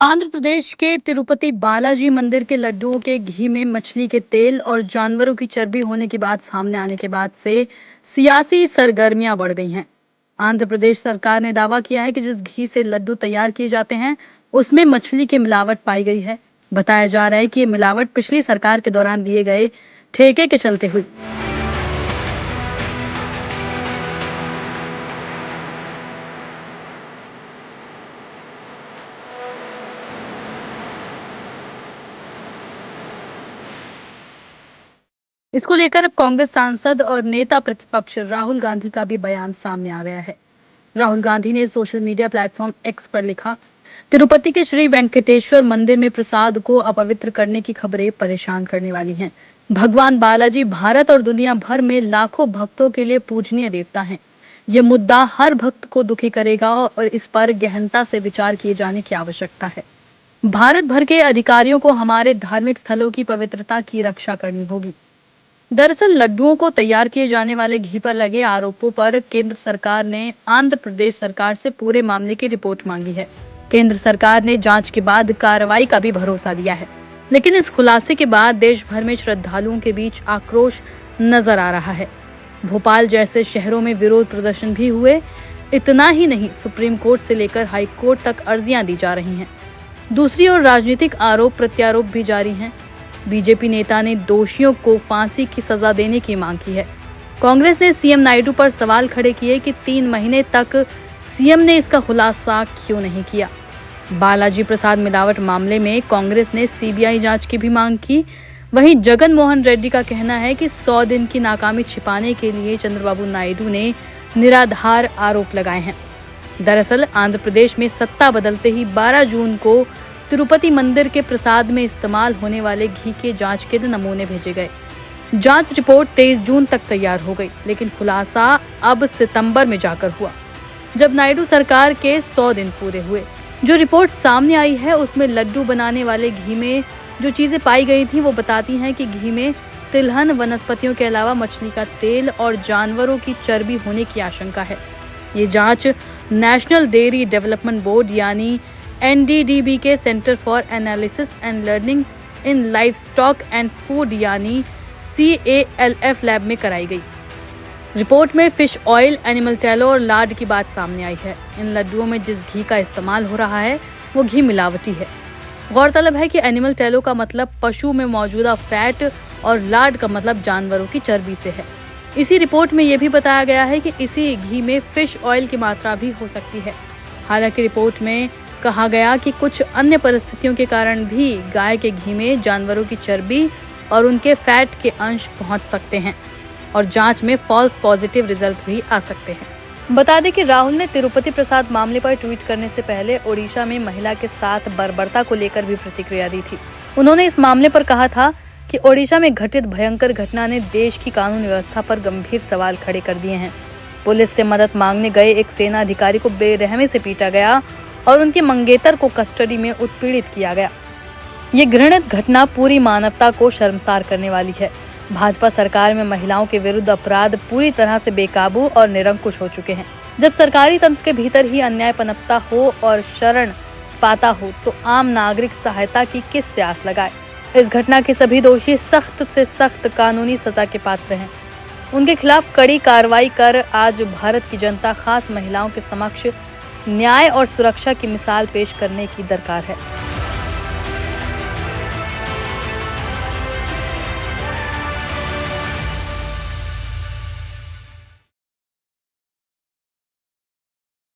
आंध्र प्रदेश के तिरुपति बालाजी मंदिर के लड्डुओं के घी में मछली के तेल और जानवरों की चर्बी होने की बात सामने आने के बाद से सियासी सरगर्मियां बढ़ गई हैं। आंध्र प्रदेश सरकार ने दावा किया है कि जिस घी से लड्डू तैयार किए जाते हैं उसमें मछली की मिलावट पाई गई है। बताया जा रहा है कि ये मिलावट पिछली सरकार के दौरान दिए गए ठेके के चलते हुई। इसको लेकर अब कांग्रेस सांसद और नेता प्रतिपक्ष राहुल गांधी का भी बयान सामने आ गया है। राहुल गांधी ने सोशल मीडिया प्लेटफॉर्म एक्स पर लिखा, तिरुपति के श्री वेंकटेश्वर मंदिर में प्रसाद को अपवित्र करने की खबरें परेशान करने वाली हैं। भगवान बालाजी भारत और दुनिया भर में लाखों भक्तों के लिए पूजनीय देवता हैं। ये मुद्दा हर भक्त को दुखी करेगा और इस पर गहनता से विचार किए जाने की आवश्यकता है। भारत भर के अधिकारियों को हमारे धार्मिक स्थलों की पवित्रता की रक्षा करनी होगी। दरअसल लड्डुओं को तैयार किए जाने वाले घी पर लगे आरोपों पर केंद्र सरकार ने आंध्र प्रदेश सरकार से पूरे मामले की रिपोर्ट मांगी है। केंद्र सरकार ने जांच के बाद कार्रवाई का भी भरोसा दिया है, लेकिन इस खुलासे के बाद देश भर में श्रद्धालुओं के बीच आक्रोश नजर आ रहा है। भोपाल जैसे शहरों में विरोध प्रदर्शन भी हुए। इतना ही नहीं, सुप्रीम कोर्ट से लेकर हाई कोर्ट तक अर्जियां दी जा रही हैं। दूसरी ओर राजनीतिक आरोप प्रत्यारोप भी जारी हैं। बीजेपी नेता ने दोषियों को फांसी की सजा देने की मांग की है। कांग्रेस ने सीएम नायडू पर सवाल खड़े किए कि 3 महीने तक सीएम ने इसका खुलासा क्यों नहीं किया। बालाजी प्रसाद मिलावट मामले में कांग्रेस ने सीबीआई जांच की भी मांग की। वहीं जगन मोहन रेड्डी का कहना है कि 100 दिन की नाकामी छिपाने के लिए चंद्रबाबू नायडू ने निराधार आरोप लगाए हैं। दरअसल आंध्र प्रदेश में सत्ता बदलते ही 12 जून को तिरुपति मंदिर के प्रसाद में इस्तेमाल होने वाले घी के जांच के नमूने भेजे गए। जांच रिपोर्ट 23 जून तक तैयार हो गई, लेकिन खुलासा अब सितंबर में जाकर हुआ, जब नायडू सरकार के 100 दिन पूरे हुए। जो रिपोर्ट सामने आई है उसमें लड्डू बनाने वाले घी में जो चीजें पाई गई थी वो बताती हैं कि घी में तिलहन वनस्पतियों के अलावा मछली का तेल और जानवरों की चर्बी होने की आशंका है। ये जांच नेशनल डेयरी डेवलपमेंट बोर्ड यानी NDDB के centre for analysis and learning in life stock and food यानी CALF लैब में कराई गई। रिपोर्ट में फिश ऑयल, एनिमल टैलो और लार्ड की बात सामने आई है। इन लड्डुओं में जिस घी का इस्तेमाल हो रहा है वो घी मिलावटी है। गौरतलब है कि एनिमल टैलो का मतलब पशु में मौजूदा फैट और लार्ड का मतलब जानवरों की चर्बी से है। इसी रिपोर्ट में यह भी बताया गया है कि इसी घी में फिश ऑयल की मात्रा भी हो सकती है। हालांकि रिपोर्ट में कहा गया कि कुछ अन्य परिस्थितियों के कारण भी गाय के घी में जानवरों की चर्बी और उनके फैट के अंश पहुंच सकते हैं और जांच में फॉल्स पॉजिटिव रिजल्ट भी आ सकते हैं। बता दें कि राहुल ने तिरुपति प्रसाद मामले पर ट्वीट करने से पहले ओडिशा में महिला के साथ बर्बरता को लेकर भी प्रतिक्रिया दी थी। उन्होंने इस मामले पर कहा था कि ओडिशा में घटित भयंकर घटना ने देश की कानून व्यवस्था पर गंभीर सवाल खड़े कर दिए हैं। पुलिस से मदद मांगने गए एक सेना अधिकारी को बेरहमी से पीटा गया और उनके मंगेतर को कस्टडी में उत्पीड़ित किया गया। ये घृणित घटना पूरी मानवता को शर्मसार करने वाली है। भाजपा सरकार में महिलाओं के विरुद्ध अपराध पूरी तरह से बेकाबू और निरंकुश हो चुके हैं। जब सरकारी तंत्र के भीतर ही अन्याय पनपता हो और शरण पाता हो तो आम नागरिक सहायता की किससे आस लगाए। इस घटना के सभी दोषी सख्त से सख्त कानूनी सजा के पात्र हैं। उनके खिलाफ कड़ी कार्रवाई कर आज भारत की जनता, खास महिलाओं के समक्ष न्याय और सुरक्षा की मिसाल पेश करने की दरकार है।